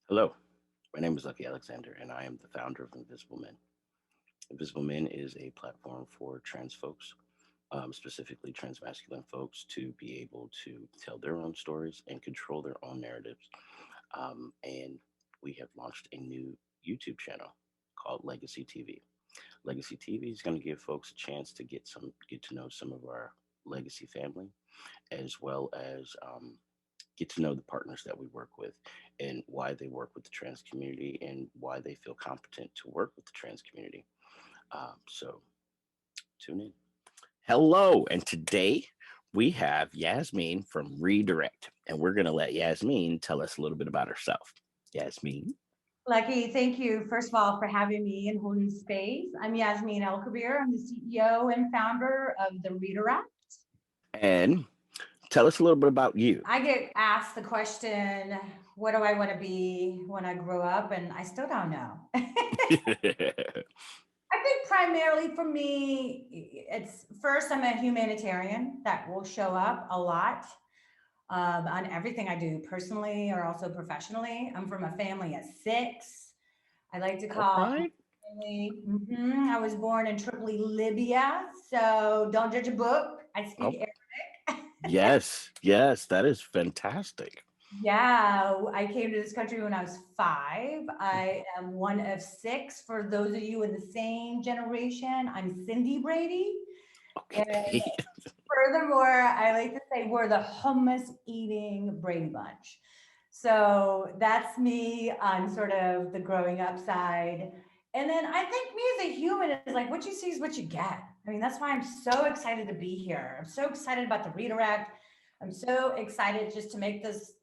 Hello, my name is Lucky Alexander, and I am the founder of Invisible Men. Invisible Men is a platform for trans folks, specifically transmasculine folks, to be able to tell their own stories and control their own narratives. And we have launched a new YouTube channel called Legacy TV. Legacy TV is going to give folks a chance to get to know some of our legacy family, as well as get to know the partners that we work with and why they work with the trans community and why they feel competent to work with the trans community. So tune in. Hello, and today we have Yasmine from Redirect, and we're going to let Yasmine tell us a little bit about herself. Yasmine. Lucky, thank you, first of all, for having me and holding space. I'm Yasmine Elkabir. I'm the CEO and founder of the Redirect. And tell us a little bit about you. I get asked the question, what do I want to be when I grow up? And I still don't know. I think primarily for me, it's first, I'm a humanitarian that will show up a lot on everything I do personally or also professionally. I'm from a family of six. I like to All call right. I was born in Tripoli, Libya. So don't judge a book. I speak Oh, Arabic. yes, yes, that is fantastic. Yeah, I came to this country when I was five. I am one of six. For those of you in the same generation, I'm Cindy Brady. And Okay. furthermore, I like to say we're the hummus eating Brady Bunch. So that's me on sort of the growing up side. And then I think me as a human is like what you see is what you get. I mean, that's why I'm so excited to be here. I'm so excited about the redirect. I'm so excited just to make this,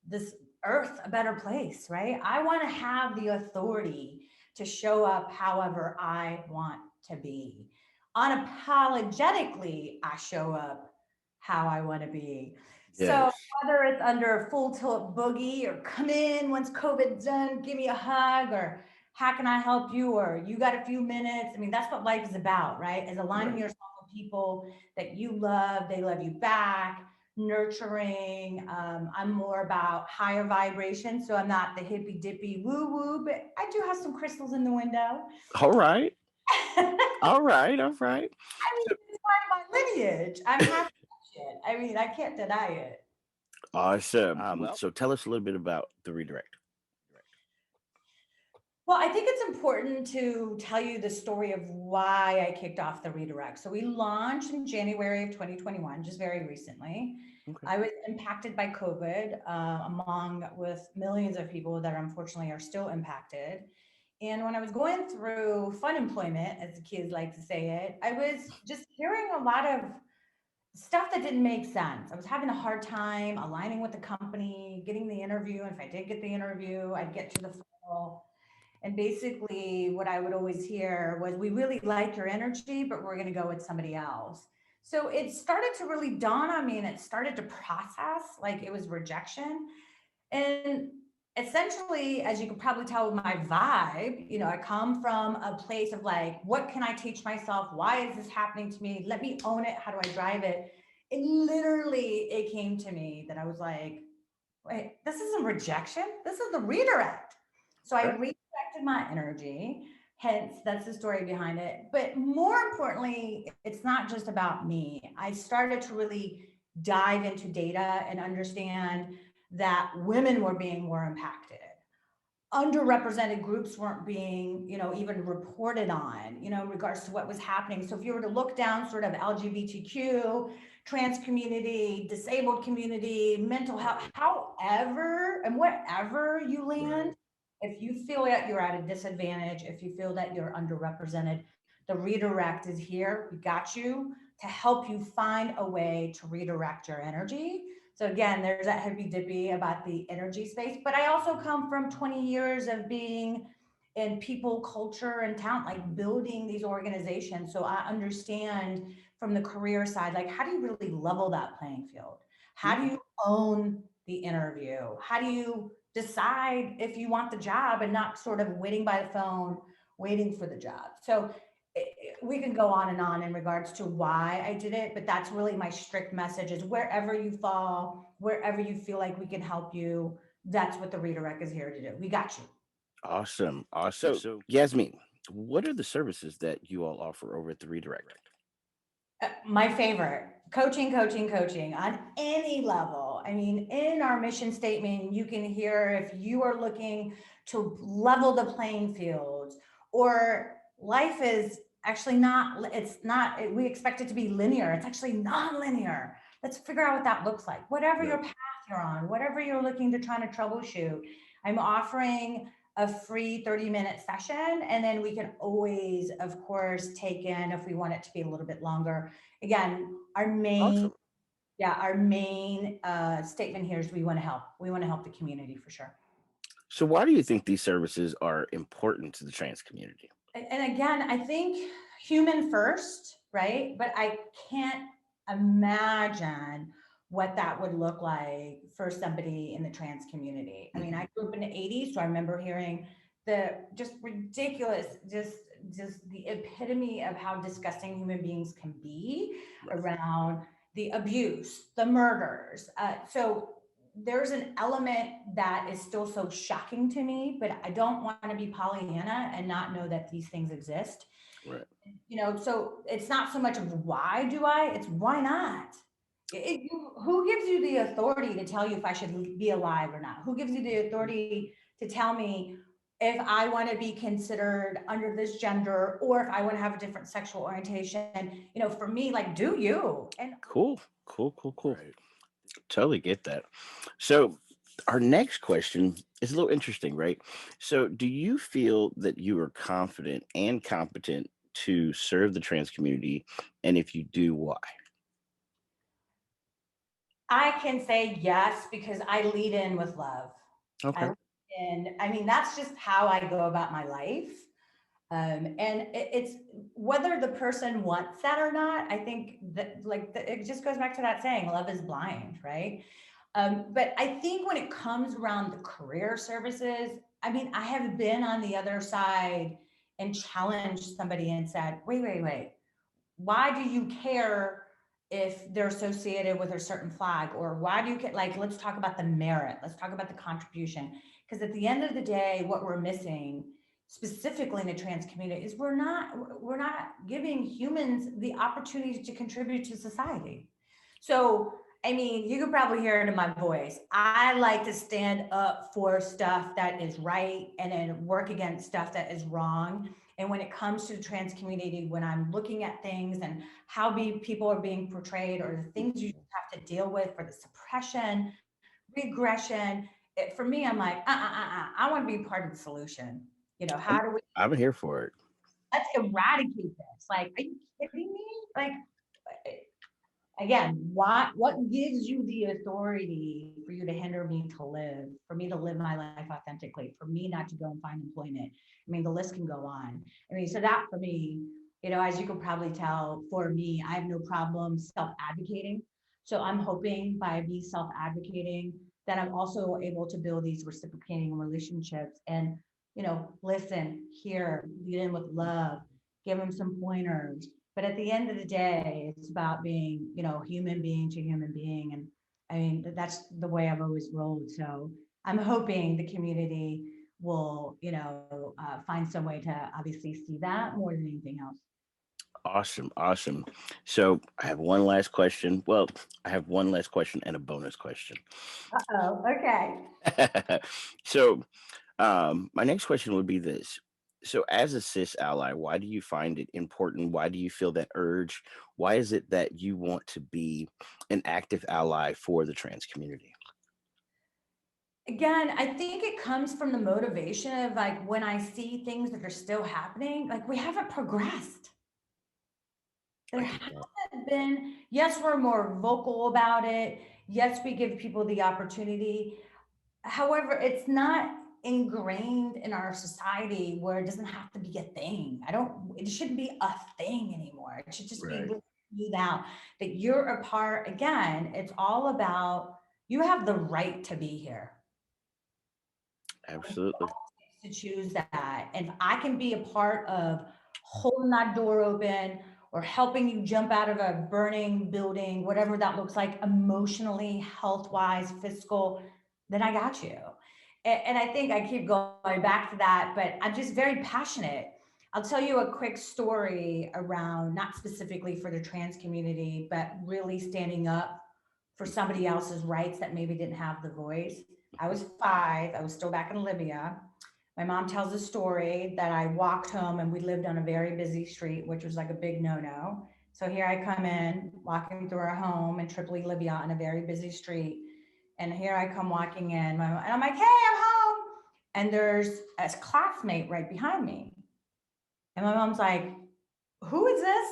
this earth a better place, right? I want to have the authority to show up however I want to be. Unapologetically, I show up how I want to be. So Yes. whether it's under full tilt boogie or come in once COVID's done, give me a hug, or how can I help you, or you got a few minutes. I mean, that's what life is about, right? Is aligning Right. yourself with people that you love, they love you back, nurturing. I'm more about higher vibration. So I'm not the hippy dippy woo woo, but I do have some crystals in the window. All right. I All right. All right. mean, So, it's part of my lineage. I'm half shit. I mean, I can't deny it. awesome. So tell us a little bit about the redirect. Well, I think it's important to tell you the story of why I kicked off the redirect. So we launched in January of 2021, just very recently. Okay. I was impacted by COVID, among with millions of people that unfortunately are still impacted. And when I was going through fun employment, as the kids like to say it, I was just hearing a lot of stuff that didn't make sense. I was having a hard time aligning with the company, getting the interview. And if I did get the interview, I'd get to the final. And basically, what I would always hear was, we really like your energy, but we're going to go with somebody else. So it started to really dawn on me and it started to process like it was rejection. And essentially, as you can probably tell with my vibe, I come from a place of like, what can I teach myself? Why is this happening to me? Let me own it. How do I drive it? And literally, it came to me that I was like, wait, this isn't rejection. This is the redirect. So I Okay. redirected my energy. Hence, that's the story behind it. But more importantly, it's not just about me. I started to really dive into data and understand that women were being more impacted, underrepresented groups weren't being, even reported on, in regards to what was happening. So if you were to look down sort of LGBTQ, trans community, disabled community, mental health, however and wherever you land, Right. if you feel that you're at a disadvantage, if you feel that you're underrepresented, the redirect is here. We got you to help you find a way to redirect your energy. So again, there's that heavy dippy about the energy space, but I also come from 20 years of being in people, culture, and talent, like building these organizations. So I understand from the career side, like how do you really level that playing field? How do Okay. you own the interview? How do you decide if you want the job and not sort of waiting by the phone, waiting for the job? So we can go on and on in regards to why I did it, but that's really my strict message is wherever you fall, wherever you feel like we can help you, that's what the redirect is here to do. We got you. Awesome. Awesome. So, Yasmin, what are the services that you all offer over at the Redirect? My favorite, coaching on any level. I mean, in our mission statement, you can hear if you are looking to level the playing field, or life is actually not, it's not, we expect it to be linear. It's actually non-linear. Let's figure out what that looks like. Whatever your Right. path you're on, whatever you're looking to try to troubleshoot, I'm offering a free 30-minute session. And then we can always, of course, take in if we want it to be a little bit longer. Again, our main, Awesome. yeah, our main statement here is we want to help. We want to help the community for sure. So, why do you think these services are important to the trans community? And again, I think human first, right? But I can't imagine what that would look like for somebody in the trans community. I mean, Mhm. I grew up in the 80s, so I remember hearing the just ridiculous, just the epitome of how disgusting human beings can be Right. around the abuse, the murders. So there's an element that is still so shocking to me, but I don't want to be Pollyanna and not know that these things exist. Right. So it's not so much of why do I, it's why not. Who gives you the authority to tell you if I should be alive or not? Who gives you the authority to tell me if I want to be considered under this gender, or if I want to have a different sexual orientation? For me, like, do you? And Cool. Cool. Cool. Cool. Right. Totally get that. So, our next question is a little interesting, right? So, do you feel that you are confident and competent to serve the trans community? And if you do, why? I can say yes because I lead in with love. I Okay. lead in, I mean, that's just how I go about my life. And it's whether the person wants that or not. I think that, like, it just goes back to that saying, love is blind, right? But I think when it comes around the career services, I mean, I have been on the other side and challenged somebody and said, wait, why do you care if they're associated with a certain flag? Or why do you get, like, let's talk about the merit, let's talk about the contribution. Because at the end of the day, what we're missing specifically in the trans community is we're not giving humans the opportunity to contribute to society. So I mean, you can probably hear it in my voice. I like to stand up for stuff that is right and then work against stuff that is wrong. And when it comes to the trans community, when I'm looking at things and how people are being portrayed, or the things you have to deal with for the suppression, regression, for me, I'm like, I want to be part of the solution. I'm, How do we, I'm here for it. let's eradicate this? Like, are you kidding me? Like, again, what gives you the authority for you to hinder me to live, for me to live my life authentically, for me not to go and find employment? I mean, the list can go on. I mean, so that for me, as you can probably tell, for me, I have no problem self-advocating. So I'm hoping by me self-advocating that I'm also able to build these reciprocating relationships and, listen, hear, lead in with love, give them some pointers. But at the end of the day, it's about being, human being to human being. And I mean, that's the way I've always rolled. So I'm hoping the community will, find some way to obviously see that more than anything else. Awesome. Awesome. So, I have one last question. Well, I have one last question and a bonus question. Oh, okay. So, my next question would be this. So, as a cis ally, why do you find it important? Why do you feel that urge? Why is it that you want to be an active ally for the trans community? Again, I think it comes from the motivation of, like, when I see things that are still happening, like, we haven't progressed. I There get that. hasn't been, yes, we're more vocal about it. Yes, we give people the opportunity. However, it's not ingrained in our society where it doesn't have to be a thing. It shouldn't be a thing anymore. It should just be Right. smoothed out that you're a part. Again, it's all about, you have the right to be here, Absolutely. to choose that. And if I can be a part of holding that door open or helping you jump out of a burning building, whatever that looks like, emotionally, health wise, fiscal, then I got you. And I think I keep going back to that, but I'm just very passionate. I'll tell you a quick story around, not specifically for the trans community, but really standing up for somebody else's rights that maybe didn't have the voice. I was 5, I was still back in Libya. My mom tells a story that I walked home and we lived on a very busy street, which was like a big no no. So here I come in, walking through our home in Tripoli, Libya, on a very busy street. And here I come walking in, and I'm like, hey, I'm home. And there's a classmate right behind me. And my mom's like, who is this?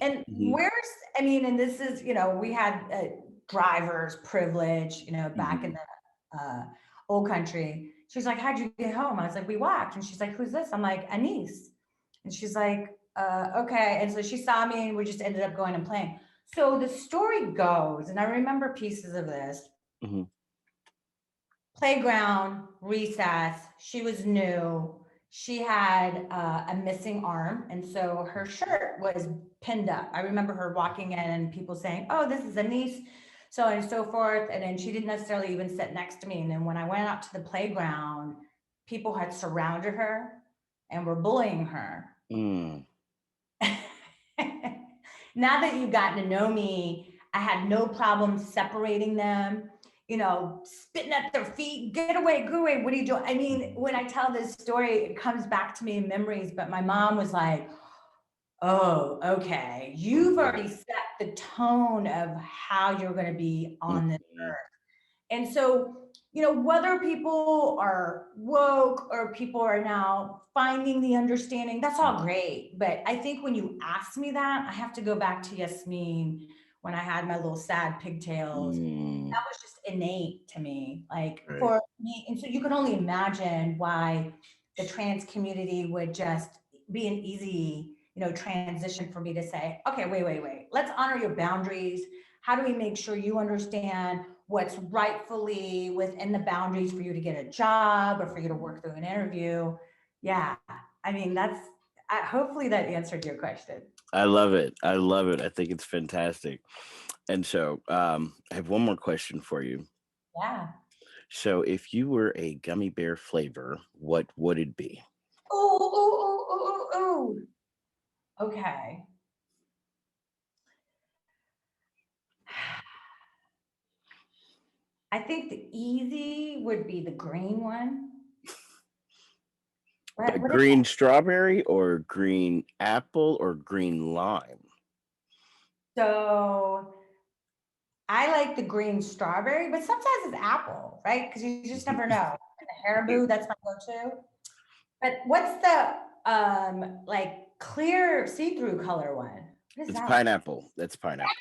And Mhm, where's, I mean, and this is, we had driver's privilege, back in mhm, the old country. She's like, how'd you get home? I was like, we walked. And she's like, who's this? I'm like, a niece. And she's like, okay. And so she saw me and we just ended up going and playing. So the story goes, and I remember pieces of this: mhm, playground, recess. She was new. She had a missing arm. And so her shirt was pinned up. I remember her walking in and people saying, oh, this is a niece, so on and so forth. And then she didn't necessarily even sit next to me. And then when I went out to the playground, people had surrounded her and were bullying her. mm, Now that you've gotten to know me, I had no problem separating them, spitting at their feet, get away, what are you doing? I mean, mhm, when I tell this story, it comes back to me in memories, but my mom was like, oh, okay, you've mhm, already set the tone of how you're going to be on this mhm, earth. And so, whether people are woke or people are now finding the understanding, that's all great. But I think when you ask me that, I have to go back to Yasmine when I had my little sad pigtails. mm, That was just innate to me, like right. for me. And so you can only imagine why the trans community would just be an easy, transition for me to say, okay, wait. Let's honor your boundaries. How do we make sure you understand what's rightfully within the boundaries for you to get a job or for you to work through an interview? Yeah. I mean, hopefully that answered your question. I love it. I love it. I think it's fantastic. And so, I have one more question for you. Yeah. So, if you were a gummy bear flavor, what would it be? Oh, oh, oh, oh, oh. Okay. I think the easy would be the green one. The What is green strawberry or green apple or green lime? that? So I like the green strawberry, but sometimes it's apple, right? Because you just never know. And the Haribo, that's my go-to. But what's the like clear see-through color one? What is It's that one? pineapple. That's pineapple.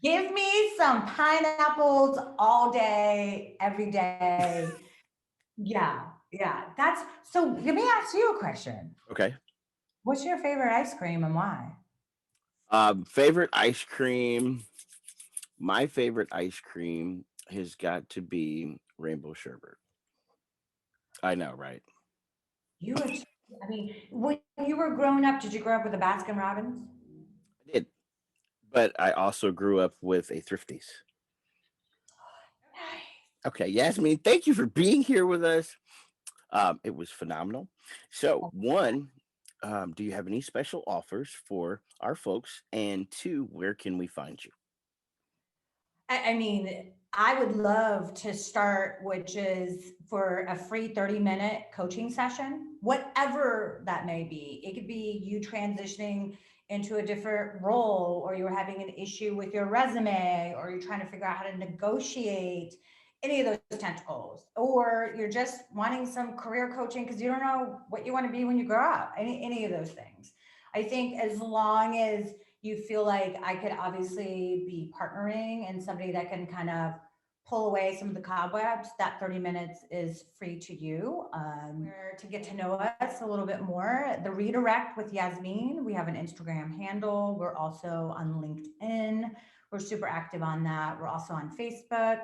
Give me some pineapples all day, every day. Yeah, yeah. That's so. Let me ask you a question. Okay. What's your favorite ice cream and why? Favorite ice cream. My favorite ice cream has got to be rainbow sherbet. I know, right? You were, I mean, when you were growing up, did you grow up with a Baskin Robbins? I did, but I also grew up with a Thrifties. Okay, Yasmin, thank you for being here with us. It was phenomenal. So, one, do you have any special offers for our folks? And two, where can we find you? I mean, I would love to start, which is for a free 30-minute coaching session, whatever that may be. It could be you transitioning into a different role, or you're having an issue with your resume, or you're trying to figure out how to negotiate any of those tentacles, or you're just wanting some career coaching because you don't know what you want to be when you grow up. Any of those things. I think as long as you feel like I could obviously be partnering and somebody that can kind of pull away some of the cobwebs, that 30 minutes is free to you. Where to get to know us a little bit more, the redirect with Yasmine, we have an Instagram handle. We're also on LinkedIn. We're super active on that. We're also on Facebook.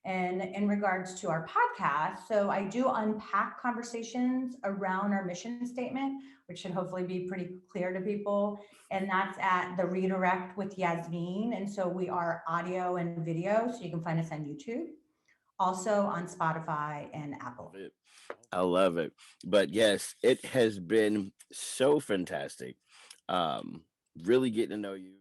And in regards to our podcast, so I do unpack conversations around our mission statement, which should hopefully be pretty clear to people. And that's at the Redirect with Yasmine. And so we are audio and video, so you can find us on YouTube, also on Spotify and Love Apple. it. I love it. But yes, it has been so fantastic. Um, really getting to know you.